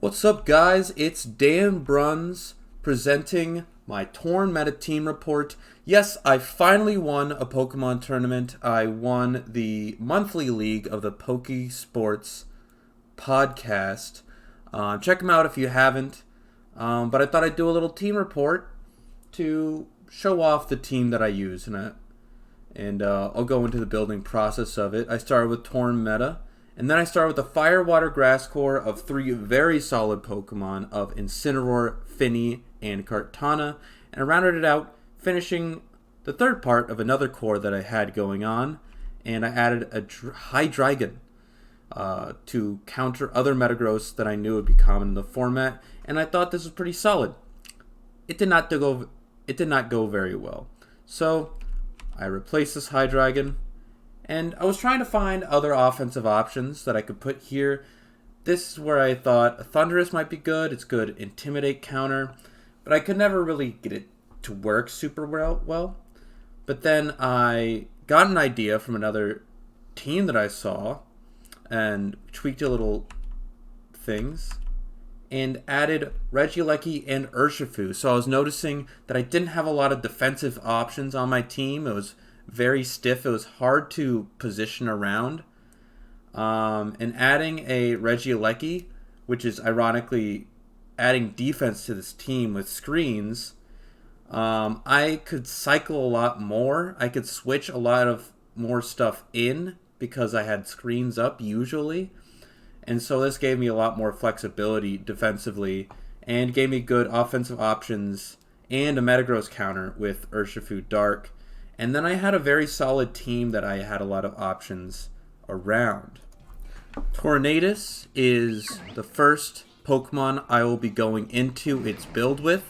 What's up, guys? It's Dan Bruns presenting my Torn Meta Team Report. Yes, I finally won a Pokemon tournament. I won the monthly league of the pokesports podcast. Check them out if you haven't. But I thought I'd do a little team report to show off the team that I use, and I'll go into the building process of it. I started with Torn Meta. And then I started with a Fire, Water, Grass core of 3 very solid Pokemon of Incineroar, Finny, and Kartana. And I rounded it out, finishing the third part of another core that I had going on. And I added a Hydreigon to counter other Metagross that I knew would be common in the format. And I thought this was pretty solid. It did not go very well. So I replaced this Hydreigon. And I was trying to find other offensive options that I could put here. This is where I thought a Thundurus might be good. It's good Intimidate counter. But I could never really get it to work super well. But then I got an idea from another team that I saw and tweaked a little things and added Regieleki and Urshifu. So I was noticing that I didn't have a lot of defensive options on my team. It was very stiff. It was hard to position around. And adding a Regieleki, which is ironically adding defense to this team with screens, I could cycle a lot more. I could switch a lot of more stuff in because I had screens up usually. And so this gave me a lot more flexibility defensively and gave me good offensive options and a Metagross counter with Urshifu Dark. And then I had a very solid team that I had a lot of options around. Tornadus is the first Pokemon I will be going into its build with.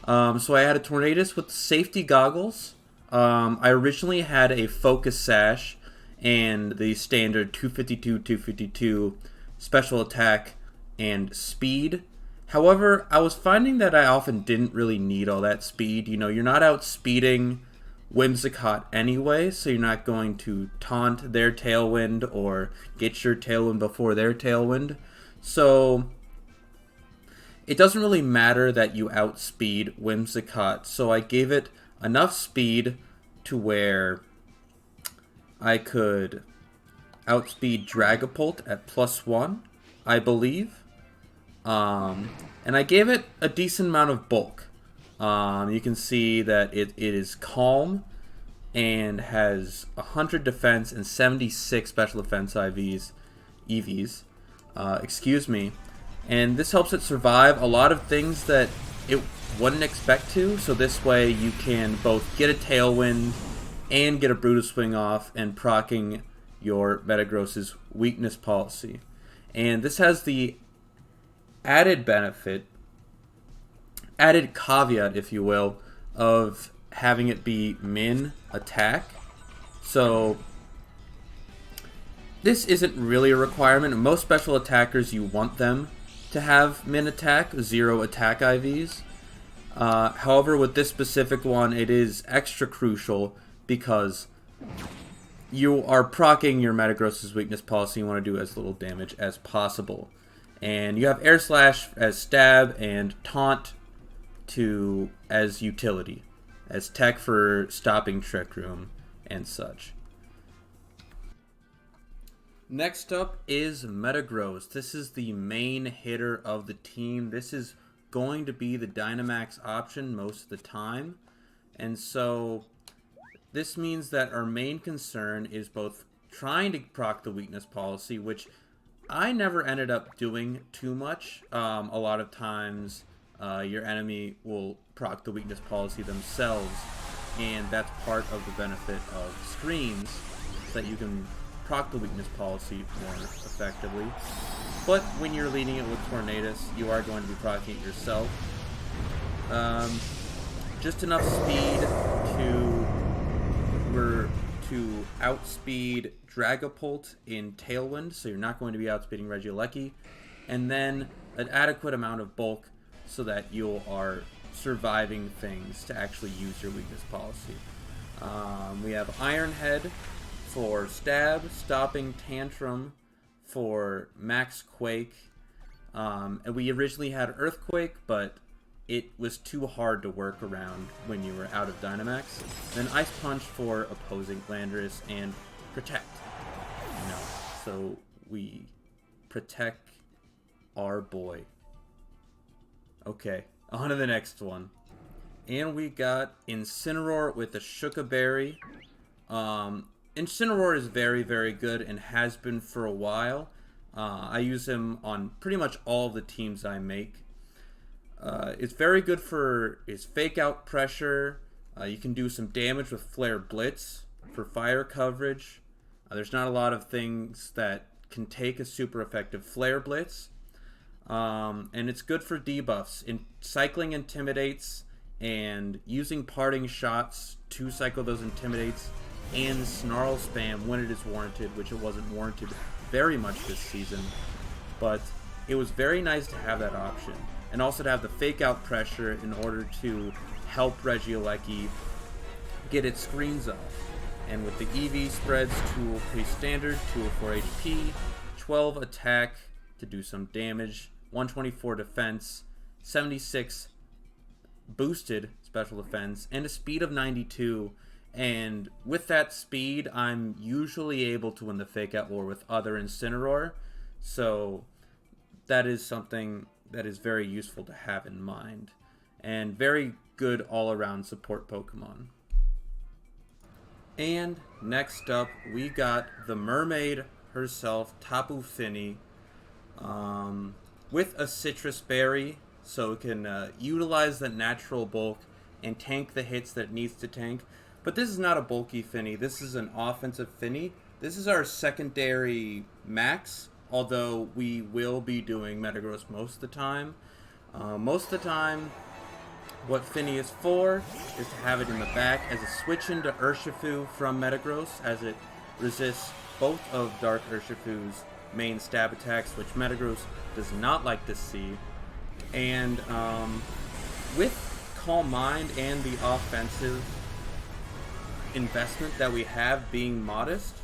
So I had a Tornadus with safety goggles. I originally had a Focus Sash and the standard 252, 252 special attack and speed. However, I was finding that I often didn't really need all that speed. You know, you're not outspeeding Whimsicott anyway, so you're not going to taunt their Tailwind or get your Tailwind before their Tailwind. So it doesn't really matter that you outspeed Whimsicott. So I gave it enough speed to where I could outspeed Dragapult at +1, I believe. And I gave it a decent amount of bulk. You can see that it is calm and has 100 defense and 76 special defense EVs. And this helps it survive a lot of things that it wouldn't expect to. So this way you can both get a Tailwind and get a Brutus Swing off and proccing your Metagross's weakness policy. And this has the added caveat, if you will, of having it be min attack. So this isn't really a requirement. Most special attackers, you want them to have min attack, 0 attack IVs. However, with this specific one, it is extra crucial because you are proccing your Metagross's weakness policy. You want to do as little damage as possible. And you have Air Slash as stab and Taunt as utility, as tech for stopping Trick Room and such. Next up is Metagross. This is the main hitter of the team. This is going to be the Dynamax option most of the time. And so this means that our main concern is both trying to proc the weakness policy, which I never ended up doing too much. A lot of times your enemy will proc the weakness policy themselves, and that's part of the benefit of screens, so that you can proc the weakness policy more effectively. But when you're leading it with Tornadus, you are going to be proccing it yourself. Just enough speed to outspeed Dragapult in Tailwind, so you're not going to be outspeeding Regieleki, and then an adequate amount of bulk so that you are surviving things to actually use your weakness policy. We have Iron Head for stab, stopping Tantrum for max Quake, And we originally had Earthquake, but it was too hard to work around when you were out of Dynamax. Then Ice Punch for opposing Landorus and Protect. No. So we protect our boy. Okay, on to the next one. And we got Incineroar with the Shuka Berry. Incineroar is very, very good and has been for a while. I use him on pretty much all of the teams I make. It's very good for his fake out pressure. You can do some damage with Flare Blitz for fire coverage. There's not a lot of things that can take a super effective Flare Blitz. And it's good for debuffs. Cycling Intimidates and using Parting Shots to cycle those Intimidates, and Snarl Spam when it is warranted, which it wasn't warranted very much this season. But it was very nice to have that option. And also to have the fake out pressure in order to help Regieleki get its screens off. And with the EV spreads, 203 standard, 204 HP, 12 attack to do some damage, 124 defense, 76 boosted special defense, and a speed of 92. And with that speed, I'm usually able to win the fake out war with other Incineroar. So that is something that is very useful to have in mind. And very good all-around support Pokemon. And next up, we got the mermaid herself, Tapu Fini, with a Citrus Berry, so it can utilize the natural bulk and tank the hits that it needs to tank. But this is not a bulky Fini, this is an offensive Fini. This is our secondary max, although we will be doing Metagross most of the time. Most of the time, what Fini is for is to have it in the back as a switch into Urshifu from Metagross, as it resists both of Dark Urshifu's main stab attacks, which Metagross does not like to see. And with Calm Mind and the offensive investment that we have being modest,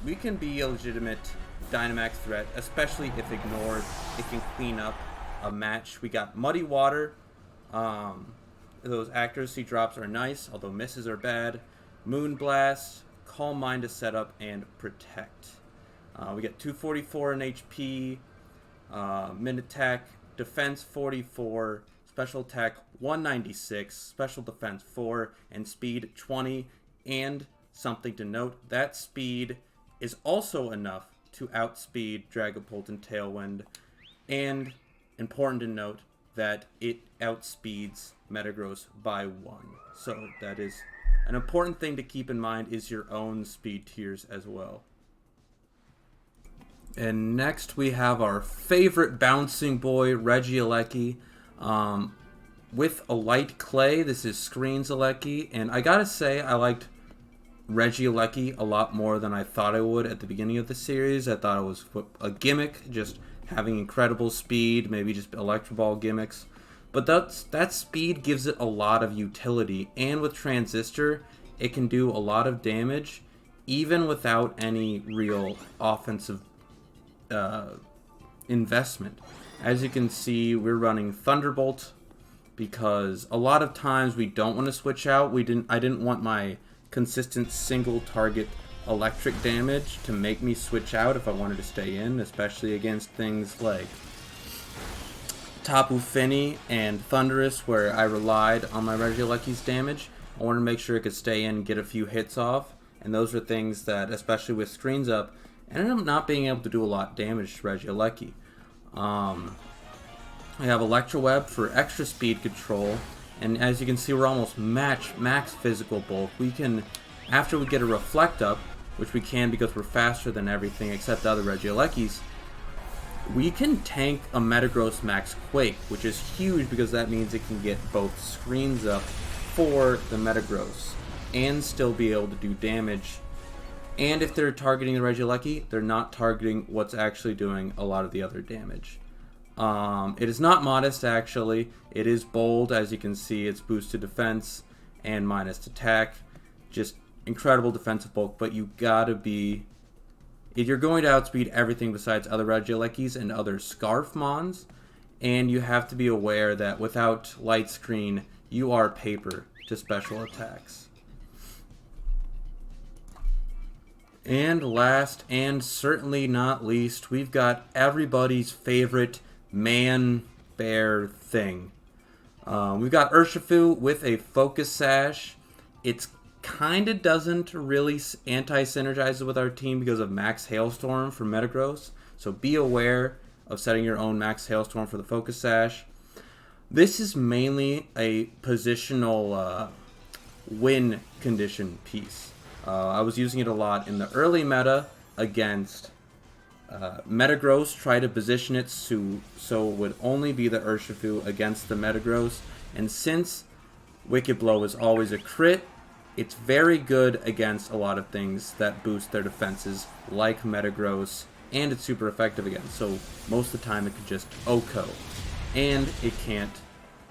we can be a legitimate Dynamax threat, especially if ignored. It can clean up a match. We got Muddy Water. Those accuracy drops are nice, although misses are bad. Moonblast, Calm Mind to set up, and Protect. We get 244 in HP, min attack, defense 44, special attack 196, special defense 4, and speed 20. And something to note, that speed is also enough to outspeed Dragapult and Tailwind. And important to note that it outspeeds Metagross by 1. So that is an important thing to keep in mind, is your own speed tiers as well. And next we have our favorite bouncing boy, Regieleki, with a light clay. This is Screens Aleki, and I gotta say I liked Regieleki a lot more than I thought I would at the beginning of the series. I thought it was a gimmick, just having incredible speed, maybe just Electro Ball gimmicks. But that speed gives it a lot of utility, and with Transistor, it can do a lot of damage, even without any real offensive investment. As you can see, we're running Thunderbolt because a lot of times we don't want to switch out. I didn't want my consistent single target electric damage to make me switch out if I wanted to stay in, especially against things like Tapu Fini and Thundurus, where I relied on my Regieleki's damage. I wanted to make sure it could stay in and get a few hits off, and those are things that, especially with screens up, ended up not being able to do a lot of damage to Regieleki. We have Electro Web for extra speed control, and as you can see, we're almost max physical bulk. We can, after we get a Reflect Up, which we can because we're faster than everything except the other Regielekis, we can tank a Metagross Max Quake, which is huge because that means it can get both screens up for the Metagross and still be able to do damage. And if they're targeting the Regieleki, they're not targeting what's actually doing a lot of the other damage. It is not modest, actually. It is bold. As you can see, it's boosted defense and minus attack. Just incredible defensive bulk, but you gotta be You're going to outspeed everything besides other Regielekis and other Scarf Mons, and you have to be aware that without Light Screen, you are paper to special attacks. And last, and certainly not least, we've got everybody's favorite man-bear thing. We've got Urshifu with a Focus Sash. It's kind of doesn't really anti-synergize with our team because of Max Hailstorm for Metagross. So be aware of setting your own Max Hailstorm for the Focus Sash. This is mainly a positional win condition piece. I was using it a lot in the early meta against Metagross. Try to position it so it would only be the Urshifu against the Metagross. And since Wicked Blow is always a crit, it's very good against a lot of things that boost their defenses, like Metagross, and it's super effective against. So most of the time it could just OHKO, and it can't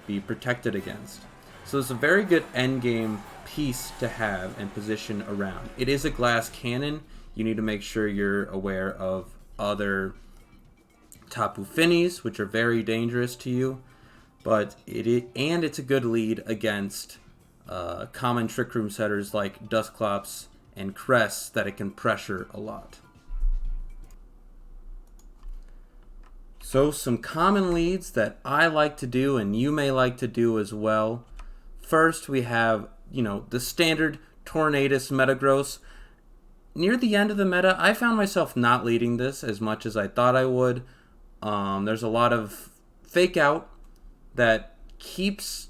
be protected against. So it's a very good endgame piece to have and position around. It is a glass cannon. You need to make sure you're aware of other Tapu Finis, which are very dangerous to you. But it's a good lead against common Trick Room setters like Dusclops and Cress that it can pressure a lot. So some common leads that I like to do and you may like to do as well. First we have, the standard Tornadus Metagross. Near the end of the meta, I found myself not leading this as much as I thought I would. There's a lot of fake out that keeps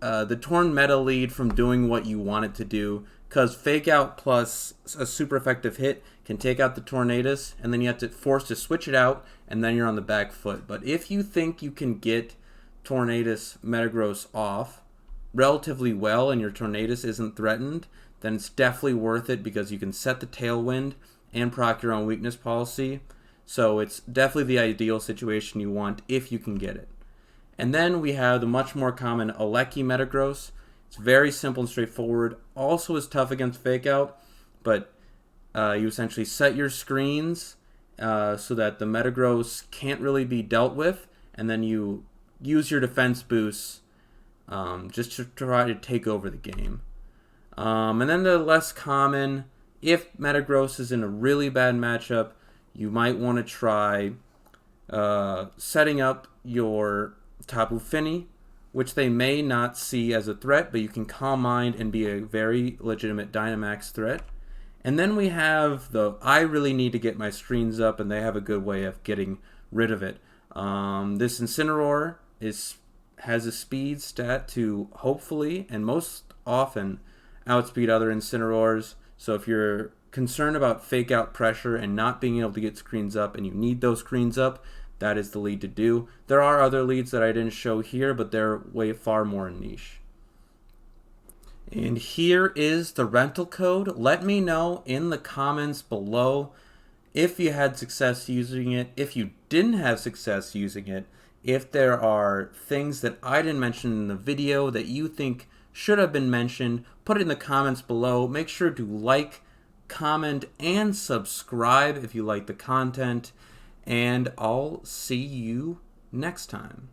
the Torn meta lead from doing what you want it to do, because fake out plus a super effective hit can take out the Tornadus, and then you have to force to switch it out, and then you're on the back foot. But if you think you can get Tornadus Metagross off relatively well and your Tornadus isn't threatened, then it's definitely worth it because you can set the Tailwind and proc your own weakness policy. So it's definitely the ideal situation you want if you can get it. And then we have the much more common Aleki Metagross. It's very simple and straightforward. Also is tough against Fake Out, but you essentially set your screens so that the Metagross can't really be dealt with, and then you use your defense boosts just to try to take over the game. And then the less common, if Metagross is in a really bad matchup, you might want to try setting up your Tapu Fini, which they may not see as a threat, but you can Calm Mind and be a very legitimate Dynamax threat. And then we have I really need to get my screens up, and they have a good way of getting rid of it. This Incineroar has a speed stat to hopefully, and most often, outspeed other Incineroars. So if you're concerned about fake out pressure and not being able to get screens up, and you need those screens up, that is the lead to do. There are other leads that I didn't show here, but they're way far more niche. And here is the rental code. Let me know in the comments below if you had success using it, if you didn't have success using it, if there are things that I didn't mention in the video that you think should have been mentioned. Put it in the comments below. Make sure to like, comment, and subscribe if you like the content. And I'll see you next time.